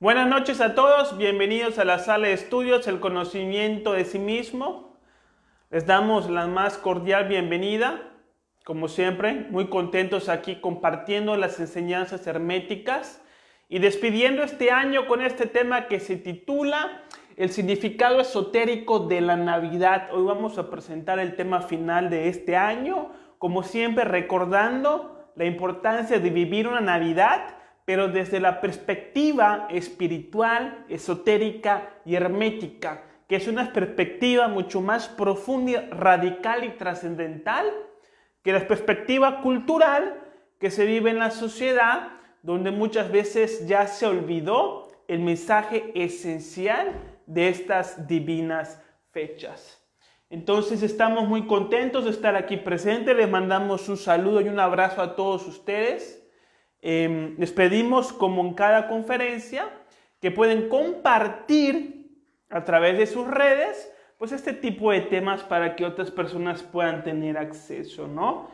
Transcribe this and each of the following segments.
Buenas noches a todos, bienvenidos a la sala de estudios, el conocimiento de sí mismo. Les damos la más cordial bienvenida, como siempre, muy contentos aquí compartiendo las enseñanzas herméticas y despidiendo este año con este tema que se titula El significado esotérico de la Navidad. Hoy vamos a presentar el tema final de este año, como siempre recordando la importancia de vivir una Navidad, pero desde la perspectiva espiritual, esotérica y hermética, que es una perspectiva mucho más profunda, radical y trascendental que la perspectiva cultural que se vive en la sociedad, donde muchas veces ya se olvidó el mensaje esencial de estas divinas fechas. Entonces estamos muy contentos de estar aquí presentes, les mandamos un saludo y un abrazo a todos ustedes. Les pedimos, como en cada conferencia, que pueden compartir a través de sus redes, pues este tipo de temas para que otras personas puedan tener acceso, ¿no?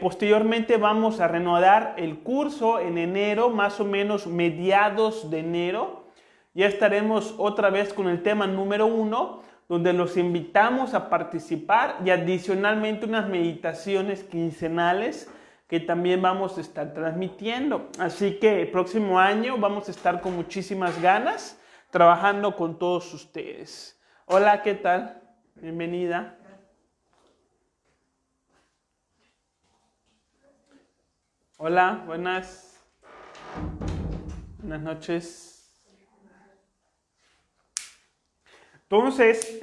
Posteriormente vamos a reanudar el curso en enero, más o menos mediados de enero. Ya estaremos otra vez con el tema número 1, donde los invitamos a participar y adicionalmente unas meditaciones quincenales que también vamos a estar transmitiendo. Así que el próximo año vamos a estar con muchísimas ganas trabajando con todos ustedes. Hola, ¿qué tal? Bienvenida. Hola, buenas noches. Entonces,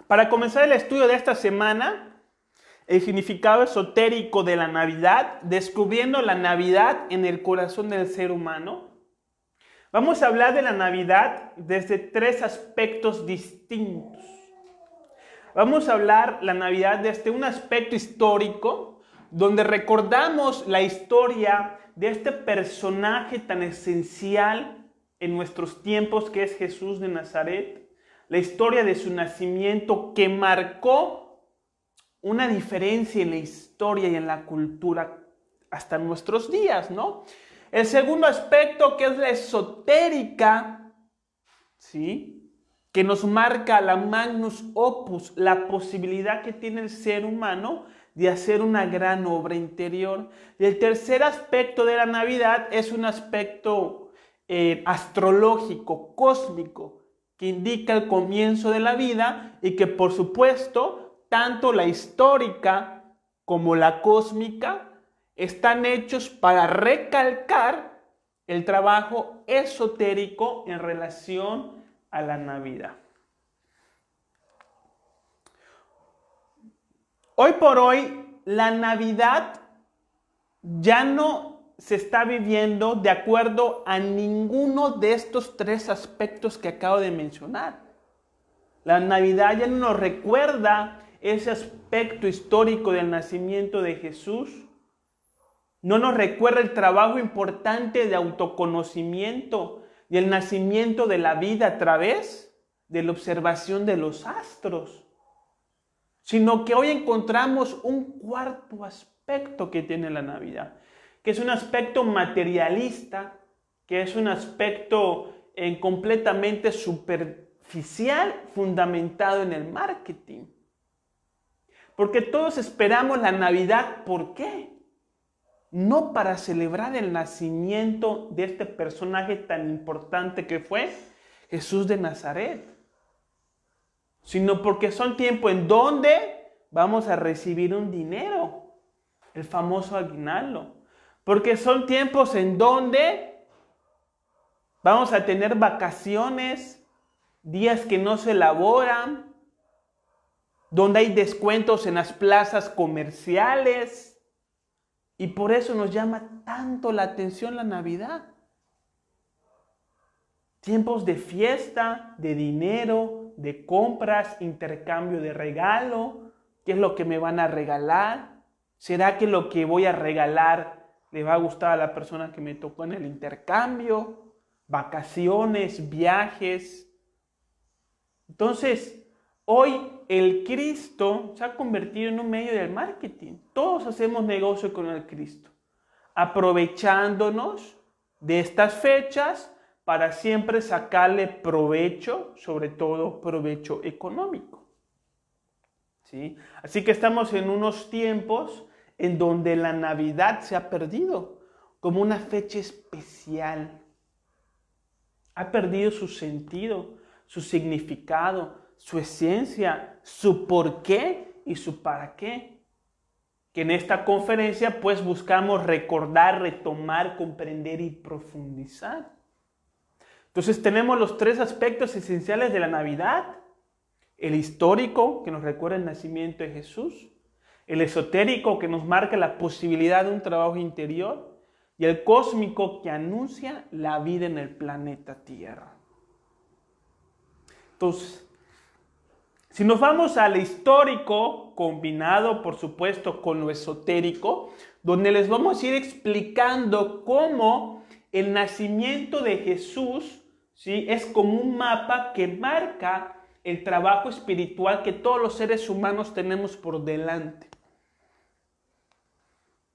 para comenzar el estudio de esta semana, el significado esotérico de la Navidad, descubriendo la Navidad en el corazón del ser humano. Vamos a hablar de la Navidad desde 3 aspectos distintos. Vamos a hablar la Navidad desde un aspecto histórico, donde recordamos la historia de este personaje tan esencial en nuestros tiempos que es Jesús de Nazaret, la historia de su nacimiento que marcó una diferencia en la historia y en la cultura hasta nuestros días, ¿no? El segundo aspecto, que es la esotérica, ¿sí? Que nos marca la magnus opus, la posibilidad que tiene el ser humano de hacer una gran obra interior. Y el tercer aspecto de la Navidad es un aspecto astrológico, cósmico, que indica el comienzo de la vida y que, por supuesto, tanto la histórica como la cósmica están hechos para recalcar el trabajo esotérico en relación a la Navidad. Hoy por hoy, la Navidad ya no se está viviendo de acuerdo a ninguno de estos 3 aspectos que acabo de mencionar. La Navidad ya no nos recuerda ese aspecto histórico del nacimiento de Jesús. No nos recuerda el trabajo importante de autoconocimiento y el nacimiento de la vida a través de la observación de los astros, sino que hoy encontramos un cuarto aspecto que tiene la Navidad, que es un aspecto materialista, que es un aspecto completamente superficial, fundamentado en el marketing. Porque todos esperamos la Navidad, ¿por qué? No para celebrar el nacimiento de este personaje tan importante que fue Jesús de Nazaret, sino porque son tiempos en donde vamos a recibir un dinero, el famoso aguinaldo. Porque son tiempos en donde vamos a tener vacaciones, días que no se laboran, donde hay descuentos en las plazas comerciales, y por eso nos llama tanto la atención la Navidad. Tiempos de fiesta, de dinero, de compras, intercambio de regalo. ¿Qué es lo que me van a regalar? ¿Será que lo que voy a regalar le va a gustar a la persona que me tocó en el intercambio? Vacaciones, viajes. Entonces, hoy el Cristo se ha convertido en un medio del marketing. Todos hacemos negocio con el Cristo, aprovechándonos de estas fechas para siempre sacarle provecho, sobre todo provecho económico. ¿Sí? Así que estamos en unos tiempos en donde la Navidad se ha perdido como una fecha especial. Ha perdido su sentido, su significado, su esencia, su por qué y su para qué. Que en esta conferencia pues buscamos recordar, retomar, comprender y profundizar. Entonces tenemos los tres aspectos esenciales de la Navidad. El histórico, que nos recuerda el nacimiento de Jesús. El esotérico, que nos marca la posibilidad de un trabajo interior. Y el cósmico, que anuncia la vida en el planeta Tierra. Entonces, si nos vamos al histórico, combinado por supuesto con lo esotérico, donde les vamos a ir explicando cómo el nacimiento de Jesús, ¿sí?, es como un mapa que marca el trabajo espiritual que todos los seres humanos tenemos por delante.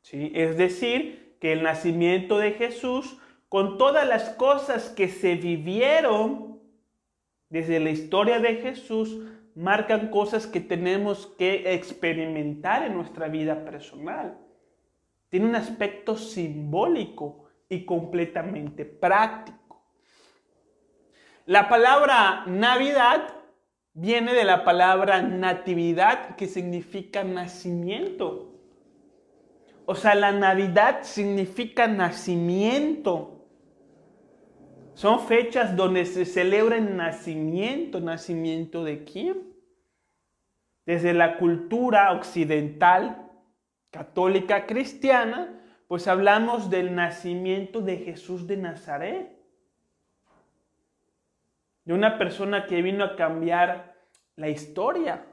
¿Sí? Es decir, que el nacimiento de Jesús, con todas las cosas que se vivieron desde la historia de Jesús, marcan cosas que tenemos que experimentar en nuestra vida personal. Tiene un aspecto simbólico y completamente práctico. La palabra Navidad viene de la palabra natividad, que significa nacimiento. O sea, la Navidad significa nacimiento. Son fechas donde se celebra el nacimiento. ¿Nacimiento de quién? Desde la cultura occidental, católica, cristiana, pues hablamos del nacimiento de Jesús de Nazaret. De una persona que vino a cambiar la historia.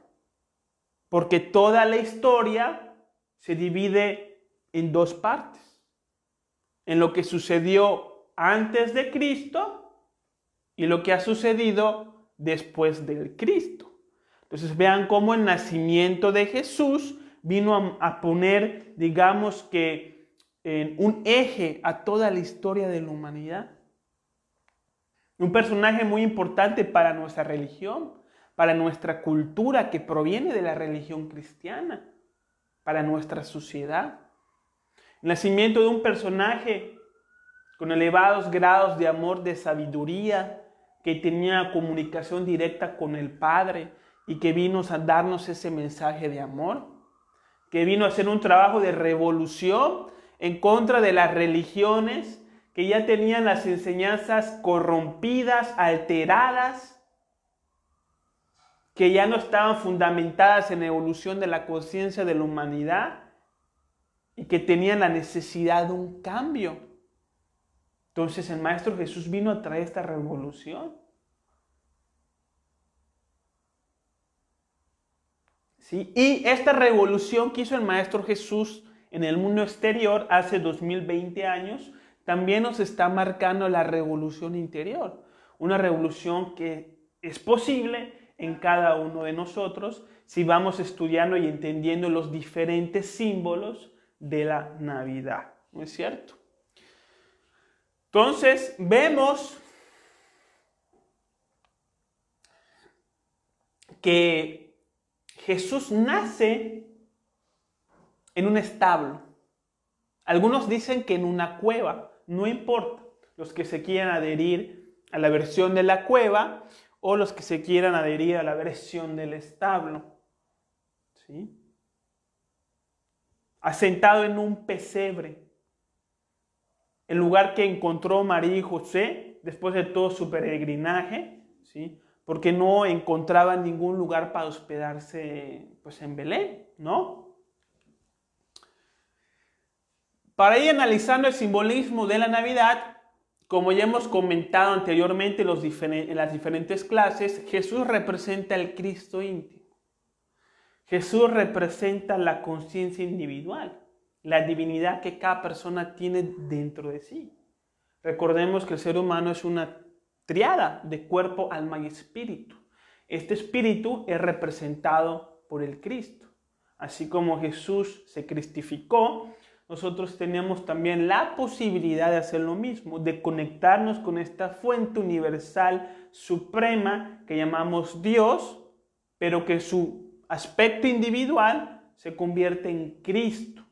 Porque toda la historia se divide en dos partes. En lo que sucedió antes de Cristo y lo que ha sucedido después del Cristo. Entonces vean cómo el nacimiento de Jesús vino a poner, digamos que, en un eje a toda la historia de la humanidad. Un personaje muy importante para nuestra religión, para nuestra cultura que proviene de la religión cristiana, para nuestra sociedad. El nacimiento de un personaje con elevados grados de amor, de sabiduría, que tenía comunicación directa con el Padre y que vino a darnos ese mensaje de amor, que vino a hacer un trabajo de revolución en contra de las religiones que ya tenían las enseñanzas corrompidas, alteradas, que ya no estaban fundamentadas en la evolución de la conciencia de la humanidad y que tenían la necesidad de un cambio. Entonces el Maestro Jesús vino a traer esta revolución. ¿Sí? Y esta revolución que hizo el Maestro Jesús en el mundo exterior hace 2020 años, también nos está marcando la revolución interior. Una revolución que es posible en cada uno de nosotros si vamos estudiando y entendiendo los diferentes símbolos de la Navidad. ¿No es cierto? Entonces, vemos que Jesús nace en un establo. Algunos dicen que en una cueva. No importa, los que se quieran adherir a la versión de la cueva o los que se quieran adherir a la versión del establo. ¿Sí? Asentado en un pesebre. El lugar que encontró María y José después de todo su peregrinaje, ¿sí?, porque no encontraban ningún lugar para hospedarse pues, en Belén, ¿no? Para ir analizando el simbolismo de la Navidad, como ya hemos comentado anteriormente en las diferentes clases, Jesús representa el Cristo íntimo. Jesús representa la conciencia individual, la divinidad que cada persona tiene dentro de sí. Recordemos que el ser humano es una triada de cuerpo, alma y espíritu. Este espíritu es representado por el Cristo. Así como Jesús se cristificó, nosotros tenemos también la posibilidad de hacer lo mismo, de conectarnos con esta fuente universal suprema que llamamos Dios, pero que su aspecto individual se convierte en Cristo,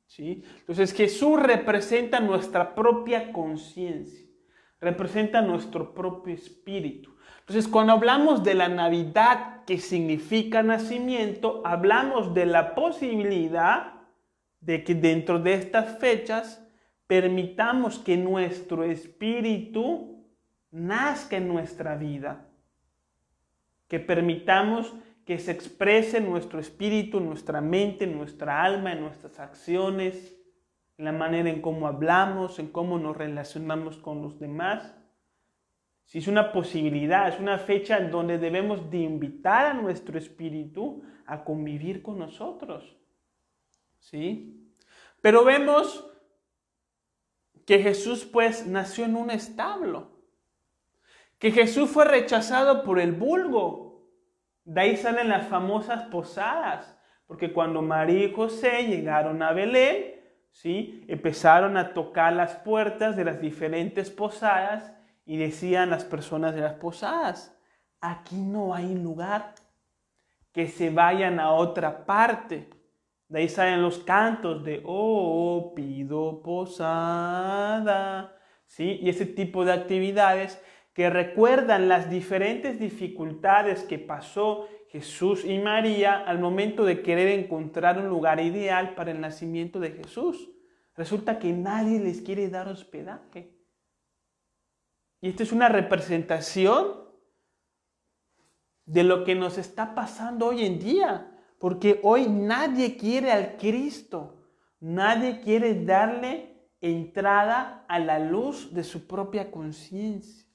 ¿sí? Entonces Jesús representa nuestra propia conciencia, representa nuestro propio espíritu. Entonces cuando hablamos de la Navidad, que significa nacimiento, hablamos de la posibilidad de que dentro de estas fechas permitamos que nuestro espíritu nazca en nuestra vida, que permitamos que se exprese nuestro espíritu, nuestra mente, nuestra alma, en nuestras acciones, en la manera en cómo hablamos, en cómo nos relacionamos con los demás. Si es una posibilidad, es una fecha en donde debemos de invitar a nuestro espíritu a convivir con nosotros, ¿sí? Pero vemos que Jesús pues nació en un establo, que Jesús fue rechazado por el vulgo. De ahí salen las famosas posadas, porque cuando María y José llegaron a Belén, ¿sí?, empezaron a tocar las puertas de las diferentes posadas y decían las personas de las posadas: aquí no hay lugar, que se vayan a otra parte. De ahí salen los cantos de "oh, pido posada", ¿sí? Y ese tipo de actividades que recuerdan las diferentes dificultades que pasó Jesús y María al momento de querer encontrar un lugar ideal para el nacimiento de Jesús. Resulta que nadie les quiere dar hospedaje. Y esta es una representación de lo que nos está pasando hoy en día. Porque hoy nadie quiere al Cristo, nadie quiere darle entrada a la luz de su propia conciencia.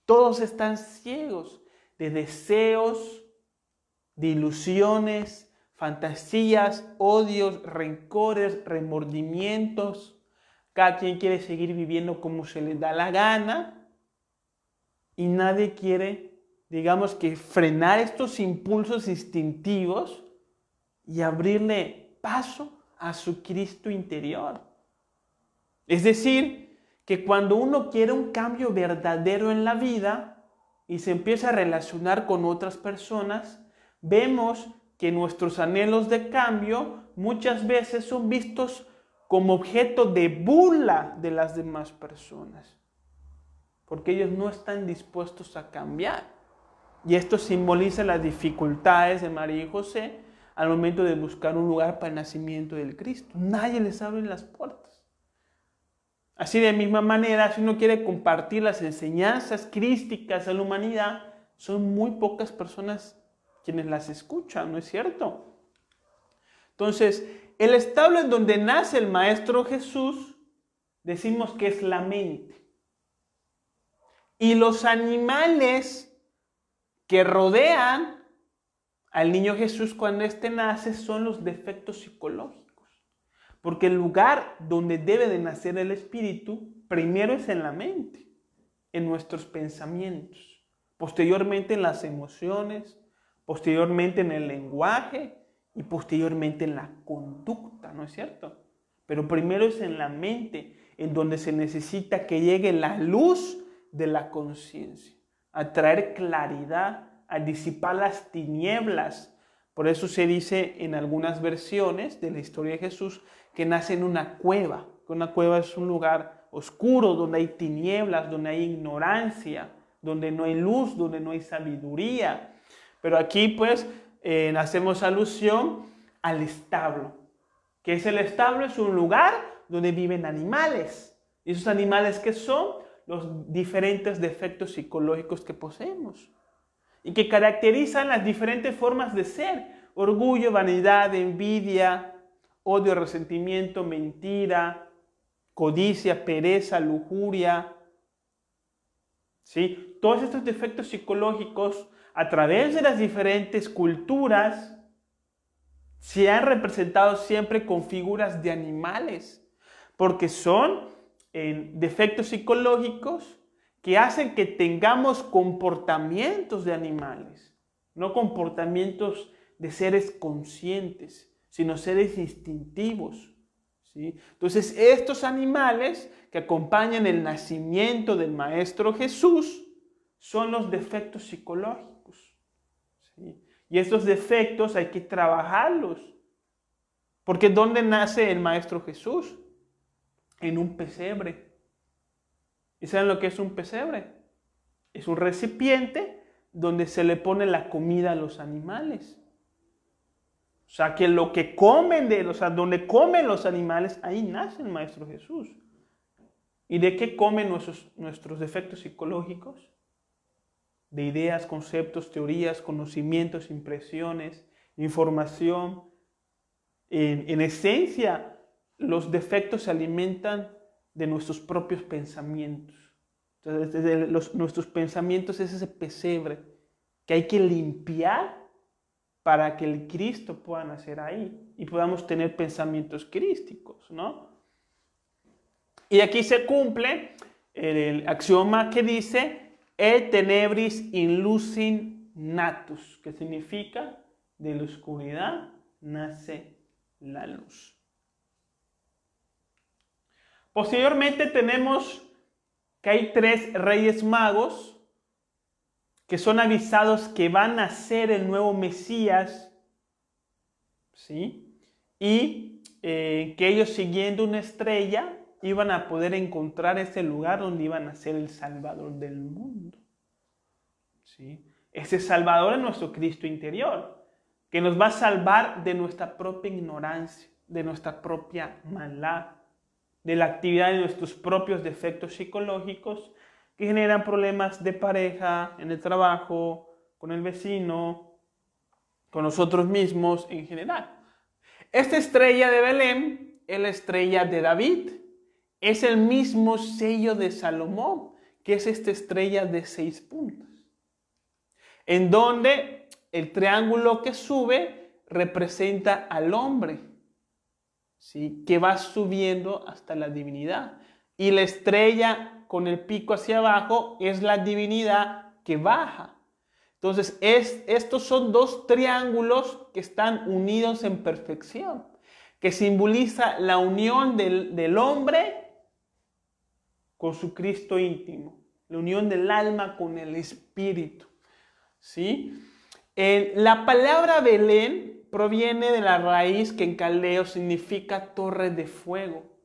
Todos están ciegos de deseos, de ilusiones, fantasías, odios, rencores, remordimientos. Cada quien quiere seguir viviendo como se le da la gana y nadie quiere, digamos, que frenar estos impulsos instintivos y abrirle paso a su Cristo interior. Es decir, que cuando uno quiere un cambio verdadero en la vida y se empieza a relacionar con otras personas, vemos que nuestros anhelos de cambio muchas veces son vistos como objeto de burla de las demás personas, porque ellos no están dispuestos a cambiar. Y esto simboliza las dificultades de María y José al momento de buscar un lugar para el nacimiento del Cristo. Nadie les abre las puertas. Así de misma manera, si uno quiere compartir las enseñanzas crísticas a la humanidad, son muy pocas personas quienes las escuchan, ¿no es cierto? Entonces, el establo en donde nace el Maestro Jesús, decimos que es la mente. Y los animales que rodean al niño Jesús cuando éste nace son los defectos psicológicos. Porque el lugar donde debe de nacer el espíritu, primero es en la mente, en nuestros pensamientos, posteriormente en las emociones, posteriormente en el lenguaje y posteriormente en la conducta, ¿no es cierto? Pero primero es en la mente, en donde se necesita que llegue la luz de la conciencia, a traer claridad, a disipar las tinieblas. Por eso se dice en algunas versiones de la historia de Jesús que nace en una cueva. Una cueva es un lugar oscuro donde hay tinieblas, donde hay ignorancia, donde no hay luz, donde no hay sabiduría. Pero aquí pues hacemos alusión al establo. ¿Qué es el establo? Es un lugar donde viven animales. ¿Y esos animales qué son? Los diferentes defectos psicológicos que poseemos y que caracterizan las diferentes formas de ser: orgullo, vanidad, envidia, odio, resentimiento, mentira, codicia, pereza, lujuria. ¿Sí? Todos estos defectos psicológicos, a través de las diferentes culturas, se han representado siempre con figuras de animales, porque son defectos psicológicos que hacen que tengamos comportamientos de animales, no comportamientos de seres conscientes, sino seres instintivos, ¿sí? Entonces, estos animales que acompañan el nacimiento del Maestro Jesús son los defectos psicológicos, ¿sí? Y estos defectos hay que trabajarlos. Porque ¿dónde nace el Maestro Jesús? En un pesebre. ¿Y saben lo que es un pesebre? Es un recipiente donde se le pone la comida a los animales. O sea, que lo que comen donde comen los animales, ahí nace el Maestro Jesús. ¿Y de qué comen nuestros defectos psicológicos? De ideas, conceptos, teorías, conocimientos, impresiones, información. En esencia, los defectos se alimentan de nuestros propios pensamientos. Entonces, nuestros pensamientos es ese pesebre que hay que limpiar para que el Cristo pueda nacer ahí y podamos tener pensamientos crísticos, ¿no? Y aquí se cumple el axioma que dice et tenebris in lucem natus, que significa de la oscuridad nace la luz. Posteriormente tenemos que hay 3 reyes magos que son avisados que van a ser el nuevo Mesías, ¿sí? Y que ellos siguiendo una estrella iban a poder encontrar ese lugar donde iban a ser el Salvador del mundo, ¿sí? Ese Salvador es nuestro Cristo interior, que nos va a salvar de nuestra propia ignorancia, de nuestra propia maldad, de la actividad de nuestros propios defectos psicológicos que generan problemas de pareja, en el trabajo, con el vecino, con nosotros mismos en general. Esta estrella de Belén es la estrella de David. Es el mismo sello de Salomón, que es esta estrella de 6 puntas. En donde el triángulo que sube representa al hombre, ¿sí? Que va subiendo hasta la divinidad. Y la estrella con el pico hacia abajo es la divinidad que baja. Entonces, estos son 2 triángulos que están unidos en perfección, que simboliza la unión del hombre con su Cristo íntimo, la unión del alma con el espíritu, ¿sí? La palabra Belén proviene de la raíz que en caldeo significa torre de fuego,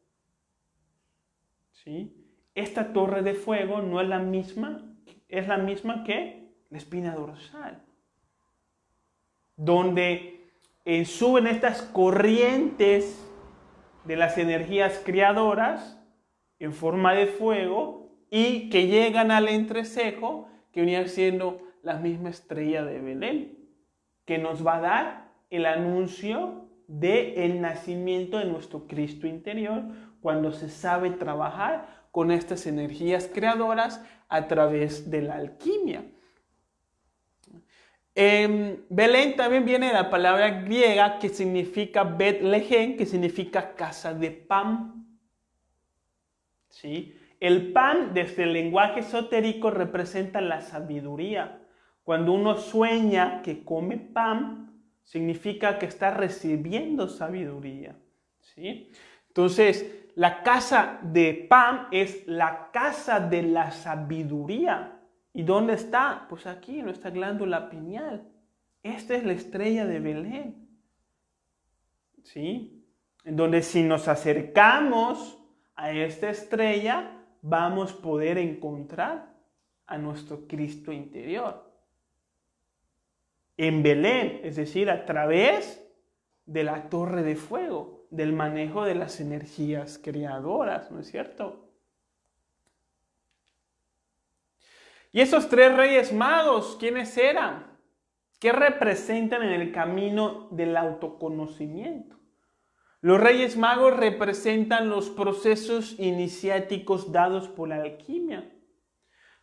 ¿sí? Esta torre de fuego no es la misma que la espina dorsal, donde suben estas corrientes de las energías creadoras en forma de fuego y que llegan al entrecejo, que venía siendo la misma estrella de Belén, que nos va a dar el anuncio del nacimiento de nuestro Cristo interior cuando se sabe trabajar con estas energías creadoras a través de la alquimia. Belén también viene de la palabra griega que significa Betlehem, que significa casa de pan, ¿sí? El pan, desde el lenguaje esotérico, representa la sabiduría. Cuando uno sueña que come pan, significa que está recibiendo sabiduría, ¿sí? Entonces, la casa de pan es la casa de la sabiduría. ¿Y dónde está? Pues aquí, en nuestra glándula pineal. Esta es la estrella de Belén, ¿sí? En donde si nos acercamos a esta estrella, vamos a poder encontrar a nuestro Cristo interior. En Belén, es decir, a través de la torre de fuego, del manejo de las energías creadoras, ¿no es cierto? Y esos 3 reyes magos, ¿quiénes eran? ¿Qué representan en el camino del autoconocimiento? Los reyes magos representan los procesos iniciáticos dados por la alquimia.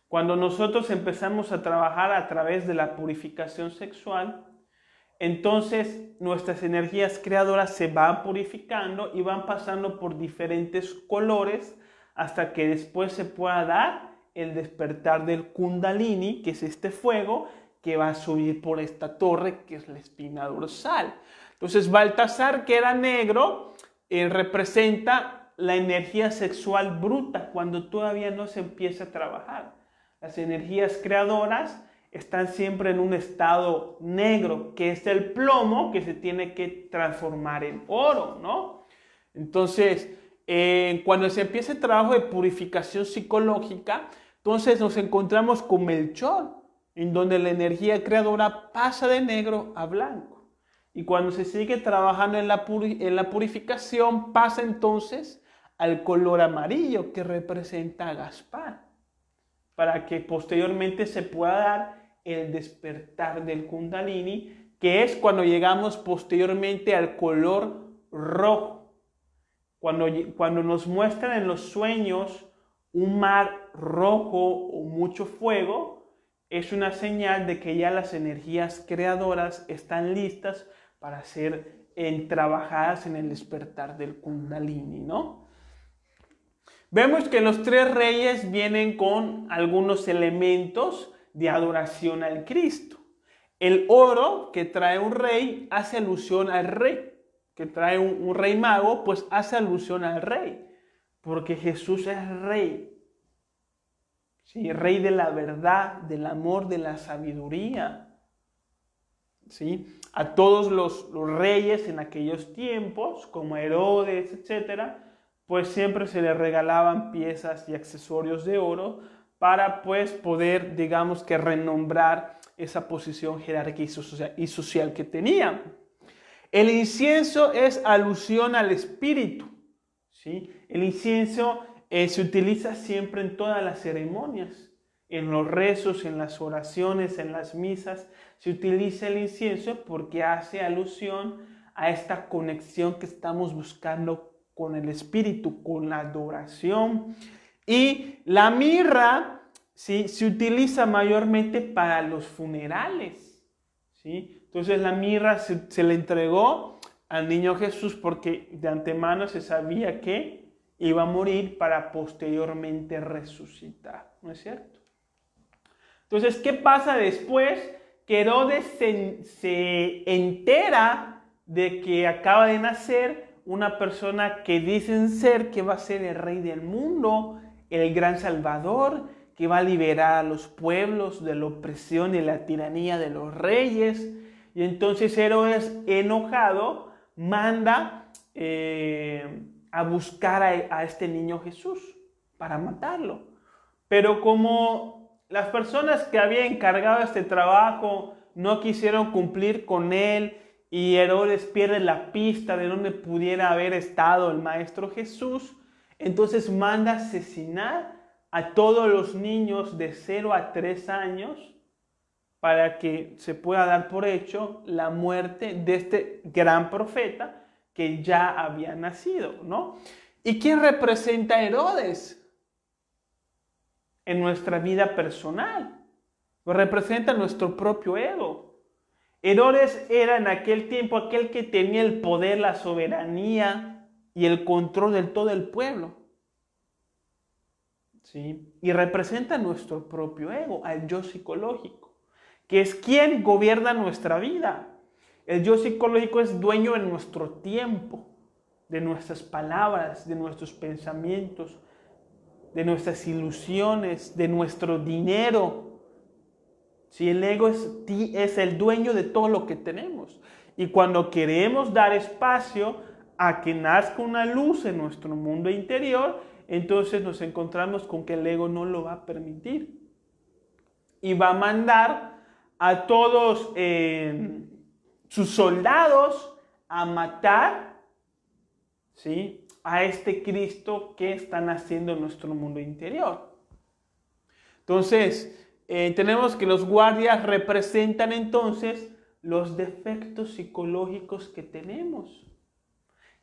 Cuando nosotros empezamos a trabajar a través de la purificación sexual, entonces nuestras energías creadoras se van purificando y van pasando por diferentes colores hasta que después se pueda dar el despertar del Kundalini, que es este fuego que va a subir por esta torre que es la espina dorsal. Entonces Baltasar, que era negro, representa la energía sexual bruta cuando todavía no se empieza a trabajar. Las energías creadoras están siempre en un estado negro, que es el plomo que se tiene que transformar en oro, ¿no? Entonces, cuando se empieza el trabajo de purificación psicológica, entonces nos encontramos con Melchor, en donde la energía creadora pasa de negro a blanco. Y cuando se sigue trabajando en la purificación, pasa entonces al color amarillo, que representa a Gaspar, para que posteriormente se pueda dar el despertar del Kundalini, que es cuando llegamos posteriormente al color rojo. Cuando nos muestran en los sueños un mar rojo o mucho fuego, es una señal de que ya las energías creadoras están listas para ser trabajadas en el despertar del Kundalini, ¿no? Vemos que los tres reyes vienen con algunos elementos de adoración al Cristo. El oro que trae un rey hace alusión al rey. Que trae un rey mago, pues hace alusión al rey. Porque Jesús es rey. ¿Sí? Rey de la verdad, del amor, de la sabiduría. ¿Sí? A todos los reyes en aquellos tiempos, como Herodes, etcétera, pues siempre se les regalaban piezas y accesorios de oro para pues poder, digamos que renombrar esa posición jerárquica y social que tenían. El incienso es alusión al espíritu, ¿sí? El incienso se utiliza siempre en todas las ceremonias, en los rezos, en las oraciones, en las misas. Se utiliza el incienso porque hace alusión a esta conexión que estamos buscando con el espíritu, con la adoración. Y la mirra, ¿sí?, se utiliza mayormente para los funerales, ¿sí? Entonces la mirra se le entregó al niño Jesús porque de antemano se sabía que iba a morir para posteriormente resucitar, ¿no es cierto? Entonces, ¿qué pasa después? Que Herodes se entera de que acaba de nacer una persona que dicen ser que va a ser el rey del mundo, el gran salvador, que va a liberar a los pueblos de la opresión y la tiranía de los reyes. Y entonces Herodes, enojado, manda a buscar a este niño Jesús para matarlo. Pero como las personas que habían encargado este trabajo no quisieron cumplir con él y Herodes pierde la pista de dónde pudiera haber estado el Maestro Jesús, entonces manda asesinar a todos los niños de 0 a 3 años para que se pueda dar por hecho la muerte de este gran profeta que ya había nacido, ¿no? ¿Y quién representa a Herodes en nuestra vida personal? Pues representa nuestro propio ego. Herodes era en aquel tiempo aquel que tenía el poder, la soberanía y el control de todo el pueblo, ¿sí? Y representa nuestro propio ego, al yo psicológico, que es quien gobierna nuestra vida. El yo psicológico es dueño de nuestro tiempo, de nuestras palabras, de nuestros pensamientos, de nuestras ilusiones, de nuestro dinero. Si el ego es el dueño de todo lo que tenemos. Y cuando queremos dar espacio a que nazca una luz en nuestro mundo interior, entonces nos encontramos con que el ego no lo va a permitir. Y va a mandar a todos sus soldados a matar, ¿sí?, a este Cristo que están haciendo en nuestro mundo interior. Entonces, tenemos que los guardias representan entonces los defectos psicológicos que tenemos,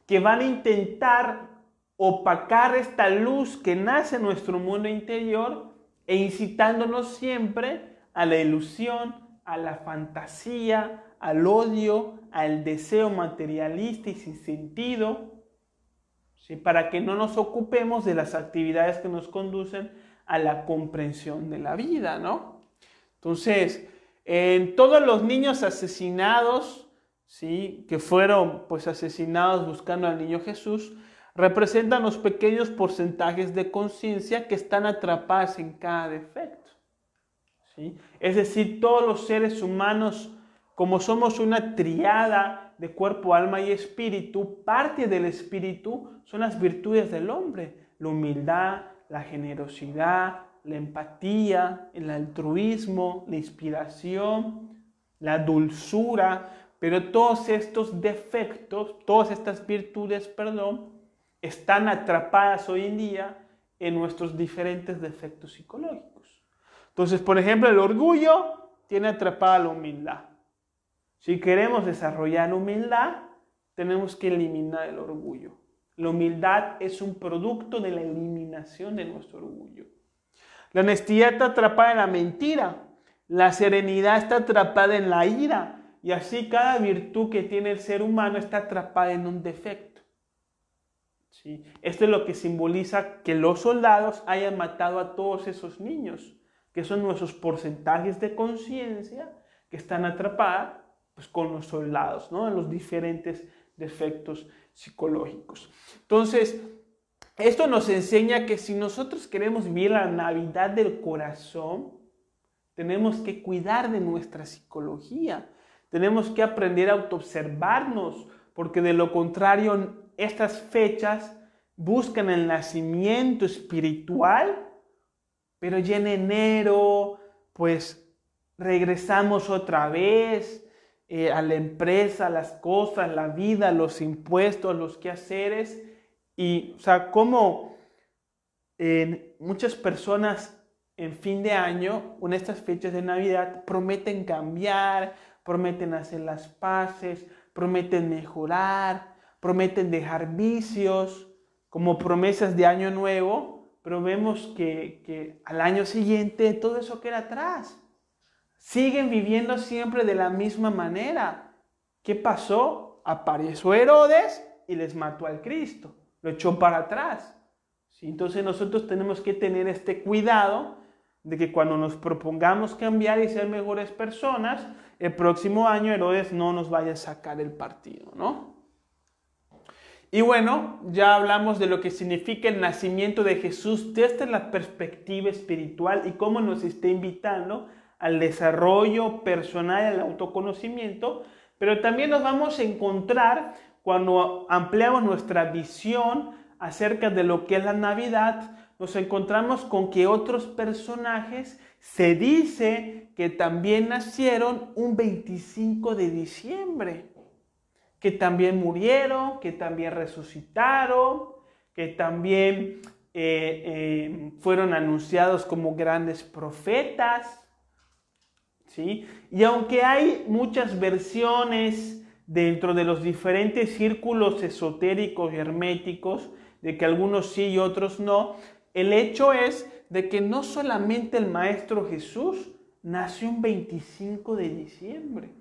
que van a intentar opacar esta luz que nace en nuestro mundo interior e incitándonos siempre a la ilusión, a la fantasía, al odio, al deseo materialista y sin sentido, ¿sí?, para que no nos ocupemos de las actividades que nos conducen a la comprensión de la vida, ¿no? Entonces, en todos los niños asesinados, ¿sí?, que fueron pues asesinados buscando al niño Jesús, representan los pequeños porcentajes de conciencia que están atrapadas en cada defecto, ¿sí? Es decir, todos los seres humanos, como somos una triada de cuerpo, alma y espíritu, parte del espíritu son las virtudes del hombre: la humildad, la generosidad, la empatía, el altruismo, la inspiración, la dulzura. Pero todos estos defectos, todas estas virtudes, están atrapadas hoy en día en nuestros diferentes defectos psicológicos. Entonces, por ejemplo, el orgullo tiene atrapada la humildad. Si queremos desarrollar humildad, tenemos que eliminar el orgullo. La humildad es un producto de la eliminación de nuestro orgullo. La honestidad está atrapada en la mentira. La serenidad está atrapada en la ira. Y así cada virtud que tiene el ser humano está atrapada en un defecto, ¿sí? Esto es lo que simboliza que los soldados hayan matado a todos esos niños, que son nuestros porcentajes de conciencia que están atrapadas pues, con los soldados, ¿no?, en los diferentes defectos psicológicos. Entonces, esto nos enseña que si nosotros queremos vivir la Navidad del corazón, tenemos que cuidar de nuestra psicología. Tenemos que aprender a autoobservarnos, porque de lo contrario, estas fechas buscan el nacimiento espiritual, pero ya en enero, pues regresamos otra vez a la empresa, a las cosas, la vida, los impuestos, los quehaceres. Y, o sea, como muchas personas en fin de año, en estas fechas de Navidad, prometen cambiar, prometen hacer las paces, prometen mejorar, prometen dejar vicios, como promesas de año nuevo, pero vemos que al año siguiente todo eso queda atrás. Siguen viviendo siempre de la misma manera. ¿Qué pasó? Apareció Herodes y les mató al Cristo, lo echó para atrás, ¿sí? Entonces nosotros tenemos que tener este cuidado de que cuando nos propongamos cambiar y ser mejores personas, el próximo año Herodes no nos vaya a sacar el partido, ¿no? Y bueno, ya hablamos de lo que significa el nacimiento de Jesús desde la perspectiva espiritual y cómo nos está invitando al desarrollo personal, al autoconocimiento, pero también nos vamos a encontrar cuando ampliamos nuestra visión acerca de lo que es la Navidad, nos encontramos con que otros personajes se dice que también nacieron un 25 de diciembre, que también murieron, que también resucitaron, que también fueron anunciados como grandes profetas, ¿sí? Y aunque hay muchas versiones dentro de los diferentes círculos esotéricos y herméticos, de que algunos sí y otros no, el hecho es de que no solamente el Maestro Jesús nació un 25 de diciembre.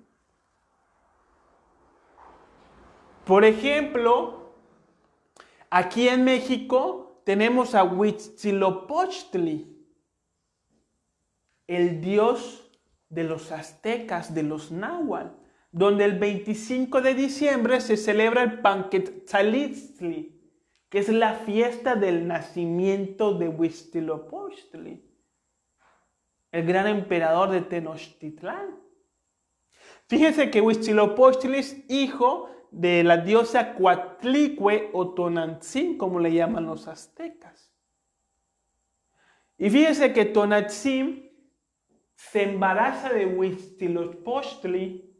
Por ejemplo, aquí en México tenemos a Huitzilopochtli, el dios de los aztecas, de los náhuatl, donde el 25 de diciembre se celebra el Panquetzalitzli, que es la fiesta del nacimiento de Huitzilopochtli, el gran emperador de Tenochtitlán. Fíjense que Huitzilopochtli es hijo de la diosa Coatlicue o Tonantzin, como le llaman los aztecas. Y fíjense que Tonantzin se embaraza de Huitzilopochtli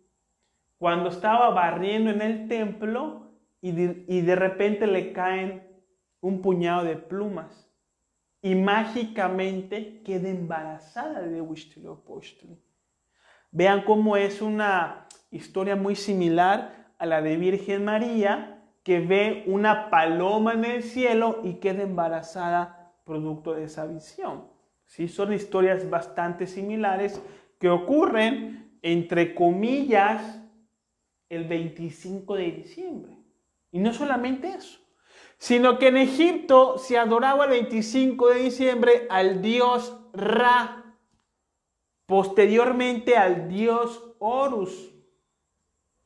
cuando estaba barriendo en el templo y de repente le caen un puñado de plumas y mágicamente queda embarazada de Huitzilopochtli. Vean cómo es una historia muy similar a la de Virgen María, que ve una paloma en el cielo y queda embarazada producto de esa visión. ¿Sí? Son historias bastante similares que ocurren, entre comillas, el 25 de diciembre. Y no solamente eso, sino que en Egipto se adoraba el 25 de diciembre al dios Ra, posteriormente al dios Horus.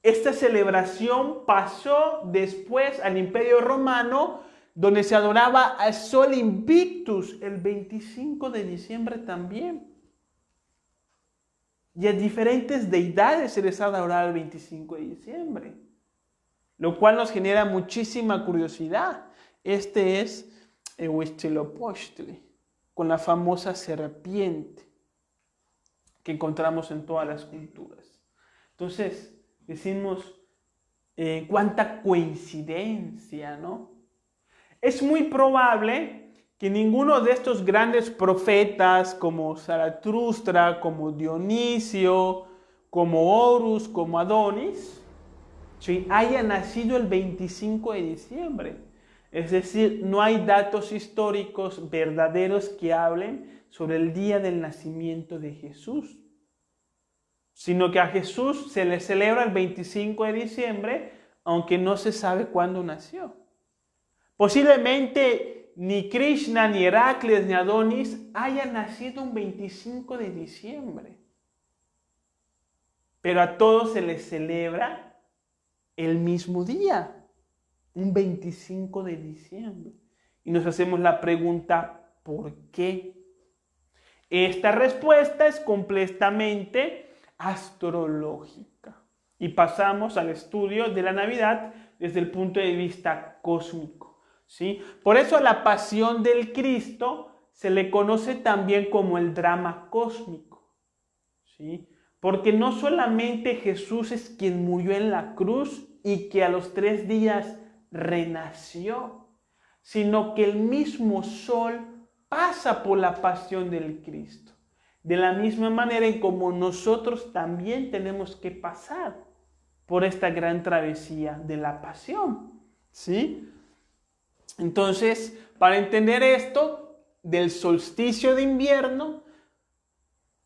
esta celebración pasó después al Imperio Romano, donde se adoraba al Sol Invictus el 25 de diciembre también. Y a diferentes deidades se les ha adorado el 25 de diciembre, lo cual nos genera muchísima curiosidad. Este es Huitzilopochtli, con la famosa serpiente que encontramos en todas las culturas. Entonces, decimos, cuánta coincidencia, ¿no? Es muy probable que ninguno de estos grandes profetas como Zaratustra, como Dionisio, como Horus, como Adonis, ¿sí?, haya nacido el 25 de diciembre. Es decir, no hay datos históricos verdaderos que hablen sobre el día del nacimiento de Jesús, sino que a Jesús se le celebra el 25 de diciembre, aunque no se sabe cuándo nació. Posiblemente ni Krishna, ni Heracles, ni Adonis hayan nacido un 25 de diciembre. Pero a todos se les celebra el mismo día, un 25 de diciembre. Y nos hacemos la pregunta, ¿por qué? Esta respuesta es completamente astrológica. Y pasamos al estudio de la Navidad desde el punto de vista cósmico, ¿sí? Por eso a la pasión del Cristo se le conoce también como el drama cósmico, ¿sí? Porque no solamente Jesús es quien murió en la cruz y que a los 3 días renació, sino que el mismo sol pasa por la pasión del Cristo. De la misma manera en como nosotros también tenemos que pasar por esta gran travesía de la pasión, ¿sí? Entonces, para entender esto del solsticio de invierno,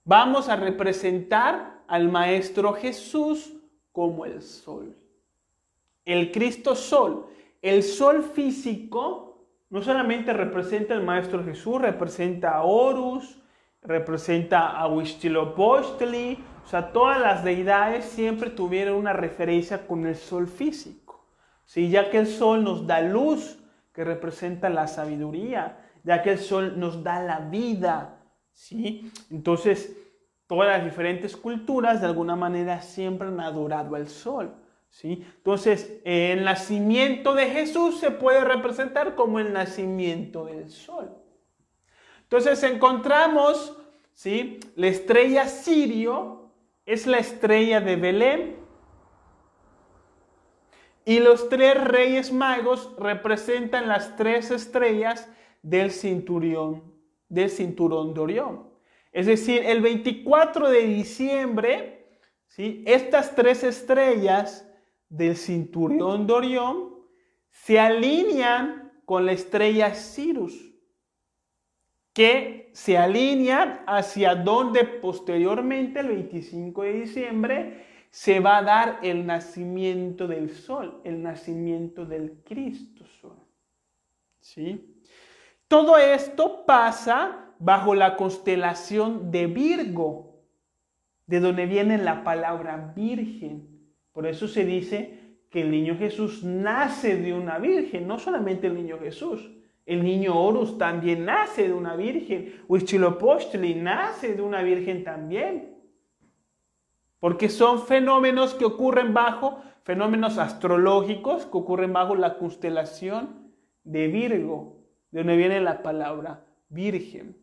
vamos a representar al Maestro Jesús como el sol. El Cristo Sol. El sol físico no solamente representa al Maestro Jesús, representa a Horus, representa a Huitzilopochtli. O sea, todas las deidades siempre tuvieron una referencia con el sol físico, ¿sí? Ya que el sol nos da luz, que representa la sabiduría, ya que el sol nos da la vida, ¿sí? Entonces, todas las diferentes culturas de alguna manera siempre han adorado al sol, ¿sí? Entonces, el nacimiento de Jesús se puede representar como el nacimiento del sol. Entonces encontramos, ¿sí?, la estrella Sirio es la estrella de Belén. Y los 3 reyes magos representan las 3 estrellas del cinturón de Orión. Es decir, el 24 de diciembre, ¿sí?, estas 3 estrellas del cinturón de Orión se alinean con la estrella Sirius, que se alinean hacia donde posteriormente, el 25 de diciembre, se va a dar el nacimiento del sol, el nacimiento del Cristo Sol, ¿sí? Todo esto pasa bajo la constelación de Virgo, de donde viene la palabra virgen. Por eso se dice que el niño Jesús nace de una virgen, no solamente el niño Jesús. El niño Horus también nace de una virgen. Huitzilopochtli nace de una virgen también. Porque son fenómenos que ocurren fenómenos astrológicos que ocurren bajo la constelación de Virgo, de donde viene la palabra virgen,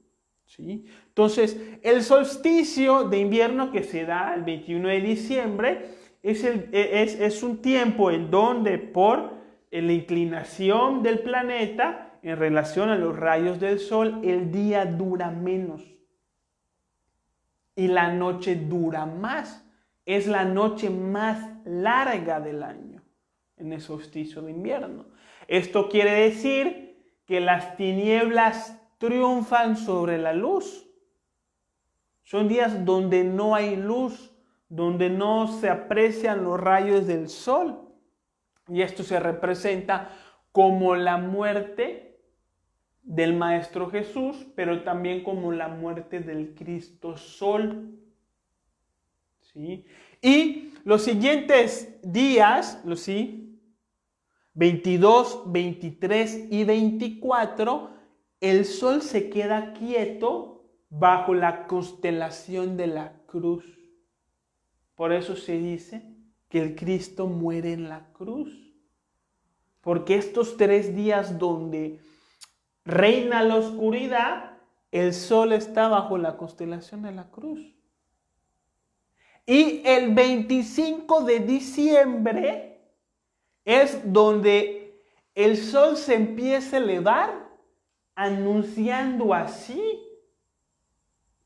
¿sí? Entonces, el solsticio de invierno que se da el 21 de diciembre es un tiempo en donde por la inclinación del planeta en relación a los rayos del sol, el día dura menos y la noche dura más. Es la noche más larga del año en el solsticio de invierno. Esto quiere decir que las tinieblas triunfan sobre la luz. Son días donde no hay luz, donde no se aprecian los rayos del sol. Y esto se representa como la muerte del Maestro Jesús, pero también como la muerte del Cristo Sol, ¿sí? Y los siguientes días, ¿sí? 22, 23 y 24, el sol se queda quieto bajo la constelación de la cruz. Por eso se dice que el Cristo muere en la cruz. Porque estos 3 días donde reina la oscuridad, el sol está bajo la constelación de la cruz. Y el 25 de diciembre es donde el sol se empieza a elevar, anunciando así,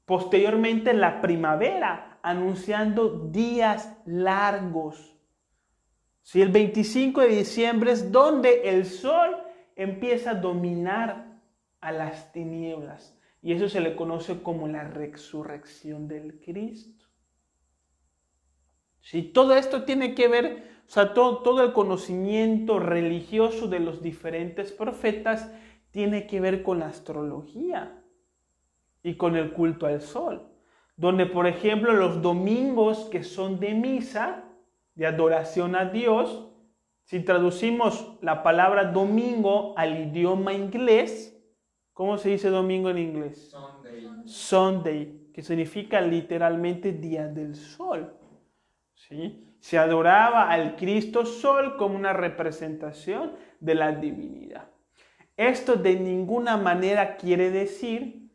posteriormente la primavera, anunciando días largos. Si el 25 de diciembre es donde el sol empieza a dominar a las tinieblas. Y eso se le conoce como la resurrección del Cristo. Si todo esto tiene que ver, o sea, todo el conocimiento religioso de los diferentes profetas tiene que ver con la astrología y con el culto al sol. Donde, por ejemplo, los domingos que son de misa, de adoración a Dios, si traducimos la palabra domingo al idioma inglés, ¿cómo se dice domingo en inglés? Sunday. Sunday, que significa literalmente día del sol. ¿Sí? Se adoraba al Cristo Sol como una representación de la divinidad. Esto de ninguna manera quiere decir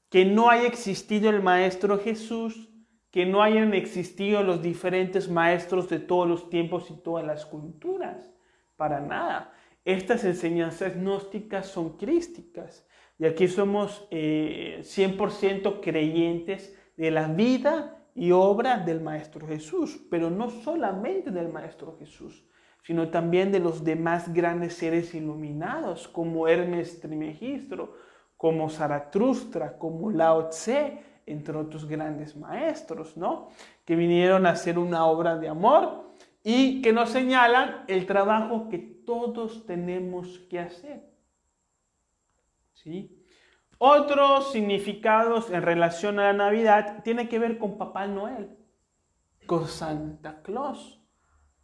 que no haya existido el Maestro Jesús, que no hayan existido los diferentes maestros de todos los tiempos y todas las culturas. Para nada. Estas enseñanzas gnósticas son crísticas. Y aquí somos 100% creyentes de la vida y obra del Maestro Jesús, pero no solamente del Maestro Jesús, sino también de los demás grandes seres iluminados, como Hermes Trismegisto, como Zaratustra, como Lao Tse, entre otros grandes maestros, ¿no? Que vinieron a hacer una obra de amor y que nos señalan el trabajo que todos tenemos que hacer, ¿sí? Otros significados en relación a la Navidad tienen que ver con Papá Noel, con Santa Claus,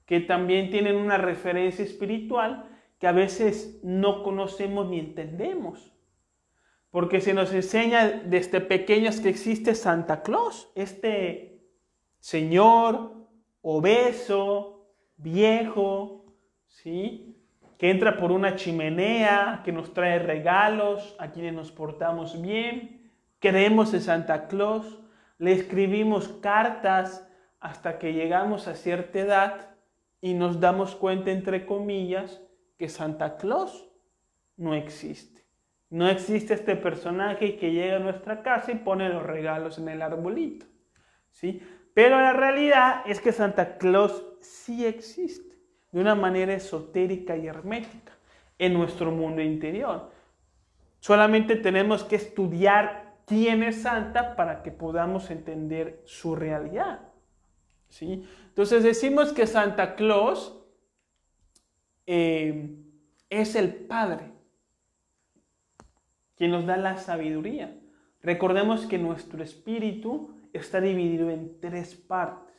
que también tienen una referencia espiritual que a veces no conocemos ni entendemos. Porque se nos enseña desde pequeños que existe Santa Claus, este señor obeso, viejo, ¿sí? Que entra por una chimenea, que nos trae regalos a quienes nos portamos bien. Creemos en Santa Claus, le escribimos cartas hasta que llegamos a cierta edad y nos damos cuenta, entre comillas, que Santa Claus no existe. No existe este personaje que llega a nuestra casa y pone los regalos en el arbolito, ¿sí? Pero la realidad es que Santa Claus sí existe, de una manera esotérica y hermética, en nuestro mundo interior. Solamente tenemos que estudiar quién es Santa para que podamos entender su realidad, ¿sí? Entonces decimos que Santa Claus es el Padre, quien nos da la sabiduría. Recordemos que nuestro espíritu está dividido en 3 partes.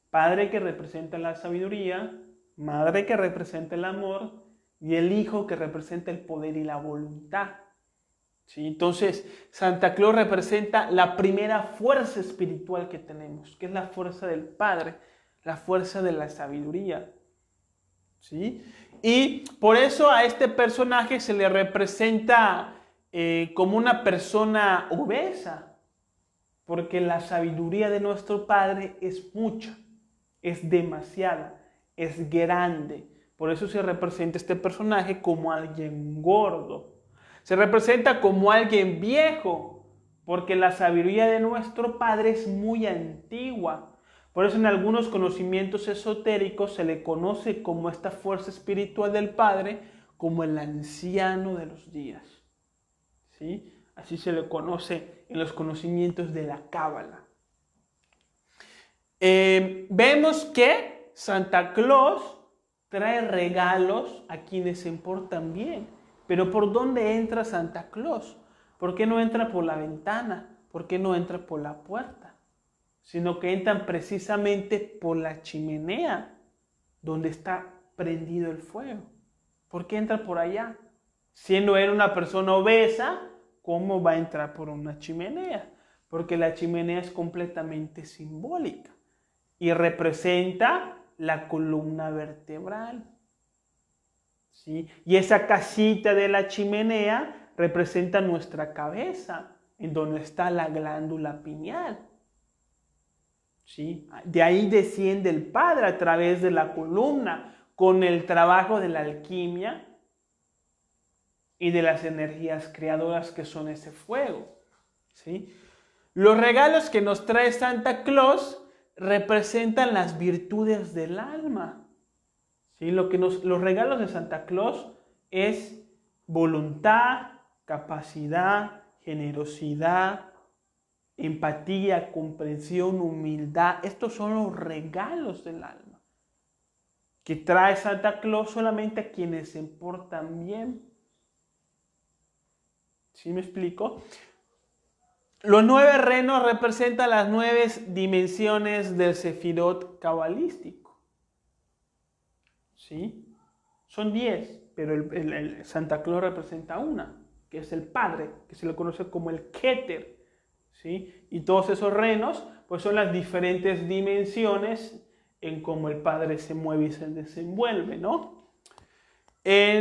Padre, que representa la sabiduría; Madre, que representa el amor; y el Hijo, que representa el poder y la voluntad. ¿Sí? Entonces, Santa Claus representa la primera fuerza espiritual que tenemos, que es la fuerza del Padre, la fuerza de la sabiduría. ¿Sí? Y por eso a este personaje se le representa como una persona obesa, porque la sabiduría de nuestro Padre es mucha, es demasiada, es grande. Por eso se representa este personaje como alguien gordo. Se representa como alguien viejo, porque la sabiduría de nuestro Padre es muy antigua. Por eso en algunos conocimientos esotéricos se le conoce como esta fuerza espiritual del Padre, como el anciano de los días. ¿Sí? Así se le conoce en los conocimientos de la Cábala. Vemos que Santa Claus trae regalos a quienes se portan bien. Pero ¿por dónde entra Santa Claus? ¿Por qué no entra por la ventana? ¿Por qué no entra por la puerta? sino que entran precisamente por la chimenea donde está prendido el fuego. ¿Por qué entra por allá? Siendo él una persona obesa, ¿cómo va a entrar por una chimenea? Porque la chimenea es completamente simbólica y representa la columna vertebral. ¿Sí? Y esa casita de la chimenea representa nuestra cabeza, en donde está la glándula pineal. ¿Sí? De ahí desciende el Padre a través de la columna, con el trabajo de la alquimia y de las energías creadoras que son ese fuego. ¿Sí? Los regalos que nos trae Santa Claus representan las virtudes del alma. ¿Sí? Los regalos de Santa Claus es voluntad, capacidad, generosidad, empatía, comprensión, humildad. Estos son los regalos del alma que trae Santa Claus solamente a quienes se portan bien. ¿Sí me explico? Los 9 renos representan las 9 dimensiones del Sefirot cabalístico. ¿Sí? Son 10, pero el Santa Claus representa una, que es el Padre, que se le conoce como el Keter. ¿Sí? Y todos esos renos pues son las diferentes dimensiones en cómo el Padre se mueve y se desenvuelve, ¿no?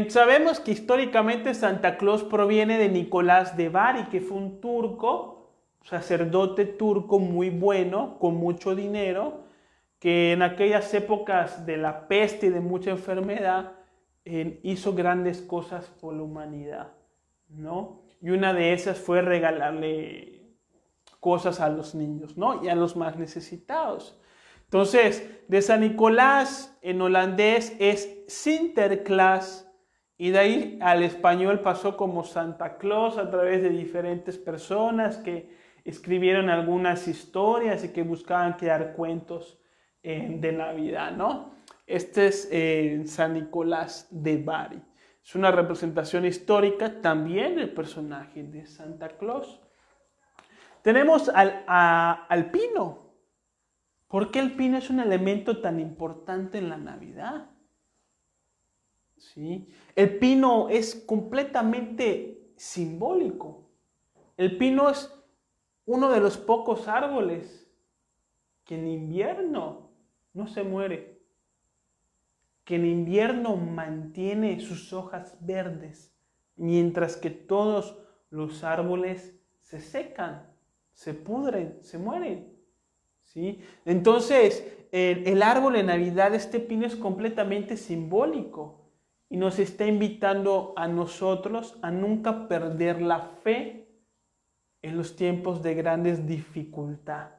Sabemos que históricamente Santa Claus proviene de Nicolás de Bari, que fue un turco, sacerdote turco muy bueno, con mucho dinero, que en aquellas épocas de la peste y de mucha enfermedad hizo grandes cosas por la humanidad, ¿no? Y una de esas fue regalarle cosas a los niños, ¿no? Y a los más necesitados. Entonces, de San Nicolás en holandés es Sinterklaas, y de ahí al español pasó como Santa Claus a través de diferentes personas que escribieron algunas historias y que buscaban crear cuentos de Navidad, ¿no? Este es San Nicolás de Bari. Es una representación histórica también del personaje de Santa Claus. Tenemos al pino. ¿Por qué el pino es un elemento tan importante en la Navidad? ¿Sí? El pino es completamente simbólico. El pino es uno de los pocos árboles que en invierno no se muere, que en invierno mantiene sus hojas verdes, mientras que todos los árboles se secan, se pudren, se mueren. ¿Sí? Entonces, el árbol de Navidad, este pino, es completamente simbólico y nos está invitando a nosotros a nunca perder la fe en los tiempos de grandes dificultad,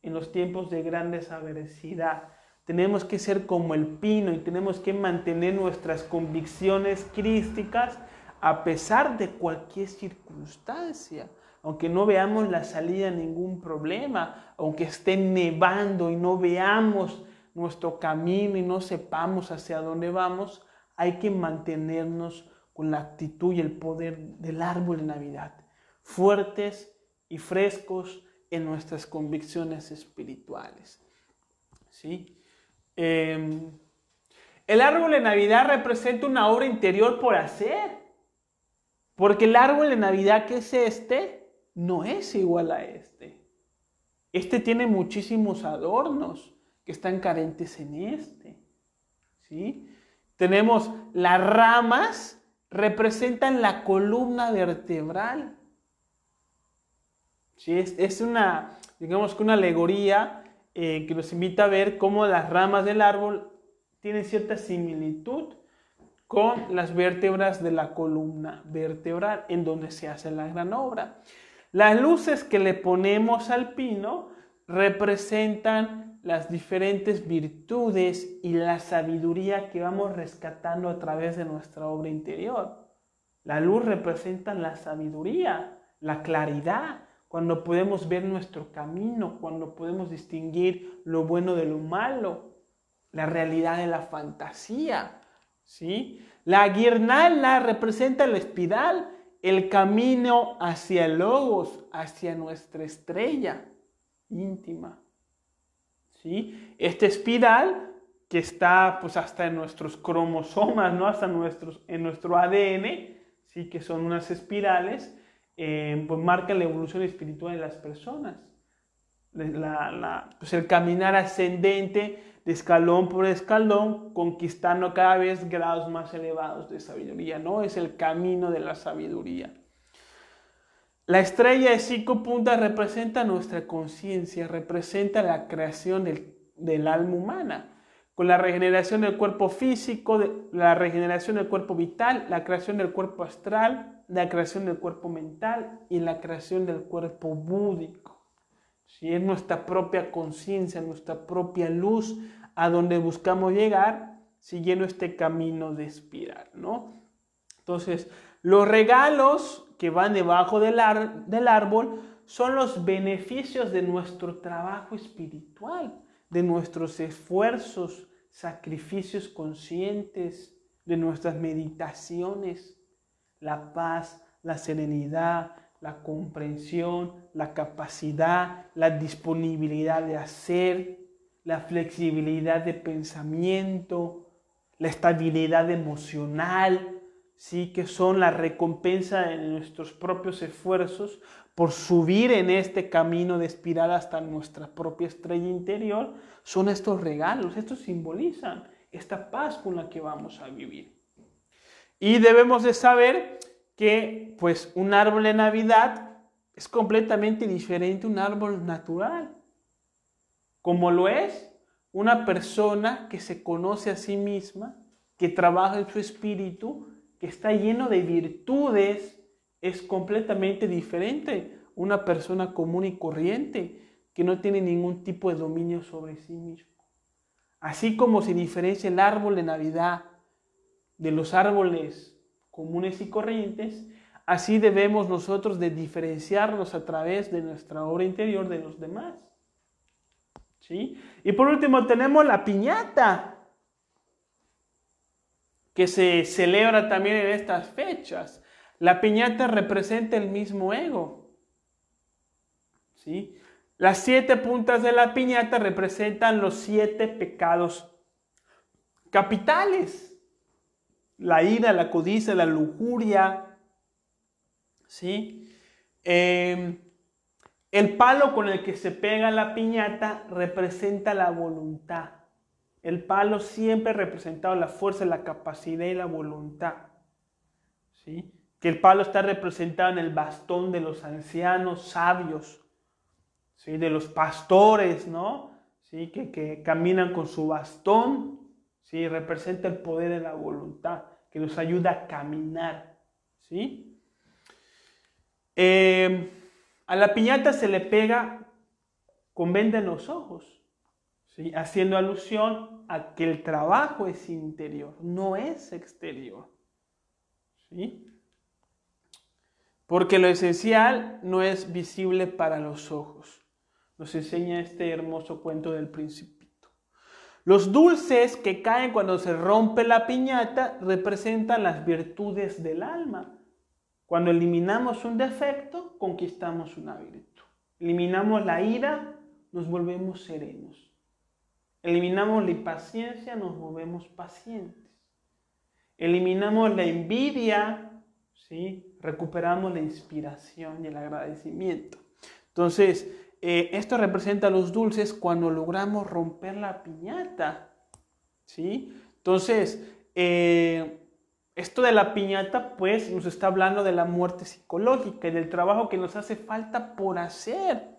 en los tiempos de grandes adversidad. Tenemos que ser como el pino y tenemos que mantener nuestras convicciones crísticas a pesar de cualquier circunstancia. Aunque no veamos la salida a ningún problema, aunque esté nevando y no veamos nuestro camino y no sepamos hacia dónde vamos, hay que mantenernos con la actitud y el poder del árbol de Navidad, fuertes y frescos en nuestras convicciones espirituales. ¿Sí? El árbol de Navidad representa una obra interior por hacer, porque el árbol de Navidad que es este, no es igual a este. Este tiene muchísimos adornos que están carentes en este. ¿Sí? Tenemos las ramas, representan la columna vertebral. ¿Sí? Es una, digamos que una alegoría que nos invita a ver cómo las ramas del árbol tienen cierta similitud con las vértebras de la columna vertebral, en donde se hace la gran obra. Las luces que le ponemos al pino representan las diferentes virtudes y la sabiduría que vamos rescatando a través de nuestra obra interior. La luz representa la sabiduría, la claridad, cuando podemos ver nuestro camino, cuando podemos distinguir lo bueno de lo malo, la realidad de la fantasía, ¿sí? La guirnalda representa la espiral, el camino hacia el logos, hacia nuestra estrella íntima, ¿sí? Esta espiral que está pues hasta en nuestros cromosomas, ¿no? Hasta en nuestro ADN, ¿sí? Que son unas espirales, pues marcan la evolución espiritual de las personas. Pues el caminar ascendente de escalón por escalón, conquistando cada vez grados más elevados de sabiduría, ¿no? Es el camino de la sabiduría. La estrella de 5 puntas representa nuestra conciencia, representa la creación del alma humana, con la regeneración del cuerpo físico, la regeneración del cuerpo vital, la creación del cuerpo astral, la creación del cuerpo mental y la creación del cuerpo búdico. ¿Sí? Es nuestra propia conciencia, nuestra propia luz a donde buscamos llegar siguiendo este camino de espiral, ¿no? Entonces, los regalos que van debajo del árbol son los beneficios de nuestro trabajo espiritual, de nuestros esfuerzos, sacrificios conscientes, de nuestras meditaciones, la paz, la serenidad, la comprensión, la capacidad, la disponibilidad de hacer, la flexibilidad de pensamiento, la estabilidad emocional, ¿sí? Que son la recompensa de nuestros propios esfuerzos por subir en este camino de espiral hasta nuestra propia estrella interior. Son estos regalos, estos simbolizan esta paz con la que vamos a vivir. Y debemos de saber que pues un árbol de Navidad es completamente diferente a un árbol natural, como lo es una persona que se conoce a sí misma, que trabaja en su espíritu, que está lleno de virtudes, es completamente diferente a una persona común y corriente que no tiene ningún tipo de dominio sobre sí mismo. Así como se diferencia el árbol de Navidad de los árboles comunes y corrientes, así debemos nosotros de diferenciarnos a través de nuestra obra interior de los demás. ¿Sí? Y por último tenemos la piñata, que se celebra también en estas fechas. La piñata representa el mismo ego. ¿Sí? Las 7 puntas de la piñata representan los 7 pecados capitales. La ira, la codicia, la lujuria. ¿Sí? El palo con el que se pega la piñata representa la voluntad. El palo siempre ha representado la fuerza, la capacidad y la voluntad. ¿Sí? Que el palo está representado en el bastón de los ancianos sabios, ¿sí? De los pastores, ¿no? ¿Sí? Que caminan con su bastón, ¿sí? Representa el poder de la voluntad, que los ayuda a caminar, ¿sí? A la piñata se le pega con venda en los ojos, ¿sí? Haciendo alusión a que el trabajo es interior, no es exterior, ¿sí? Porque lo esencial no es visible para los ojos. Nos enseña este hermoso cuento del Principito. Los dulces que caen cuando se rompe la piñata representan las virtudes del alma. Cuando eliminamos un defecto, conquistamos una virtud. Eliminamos la ira, nos volvemos serenos. Eliminamos la impaciencia, nos volvemos pacientes. Eliminamos la envidia, ¿sí? Recuperamos la inspiración y el agradecimiento. Entonces, esto representa los dulces cuando logramos romper la piñata, ¿sí? Entonces, esto de la piñata, pues, nos está hablando de la muerte psicológica y del trabajo que nos hace falta por hacer.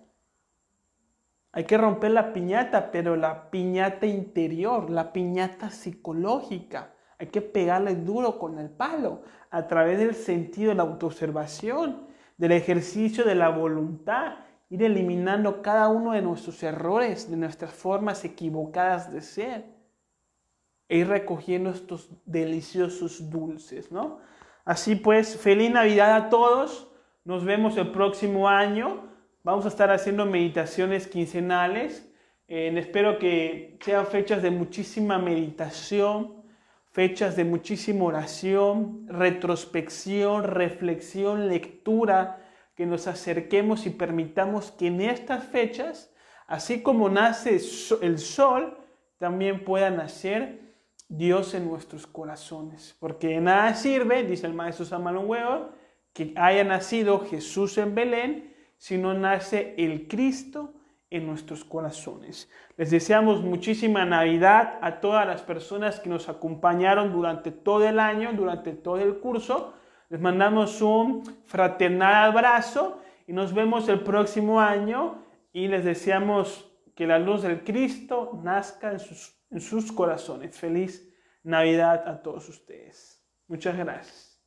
Hay que romper la piñata, pero la piñata interior, la piñata psicológica. Hay que pegarle duro con el palo a través del sentido de la autoobservación, del ejercicio de la voluntad, ir eliminando cada uno de nuestros errores, de nuestras formas equivocadas de ser, e ir recogiendo estos deliciosos dulces, ¿no? Así pues, feliz Navidad a todos. Nos vemos el próximo año. Vamos a estar haciendo meditaciones quincenales. Espero que sean fechas de muchísima meditación, fechas de muchísima oración, retrospección, reflexión, lectura, que nos acerquemos y permitamos que en estas fechas Así como nace el sol, también pueda nacer Dios en nuestros corazones. Porque de nada sirve, dice el maestro Samuel Weber, que haya nacido Jesús en Belén, si no nace el Cristo en nuestros corazones. Les deseamos muchísima Navidad a todas las personas que nos acompañaron durante todo el año, durante todo el curso. Les mandamos un fraternal abrazo y nos vemos el próximo año y les deseamos que la luz del Cristo nazca en sus corazones. Feliz Navidad a todos ustedes. Muchas gracias.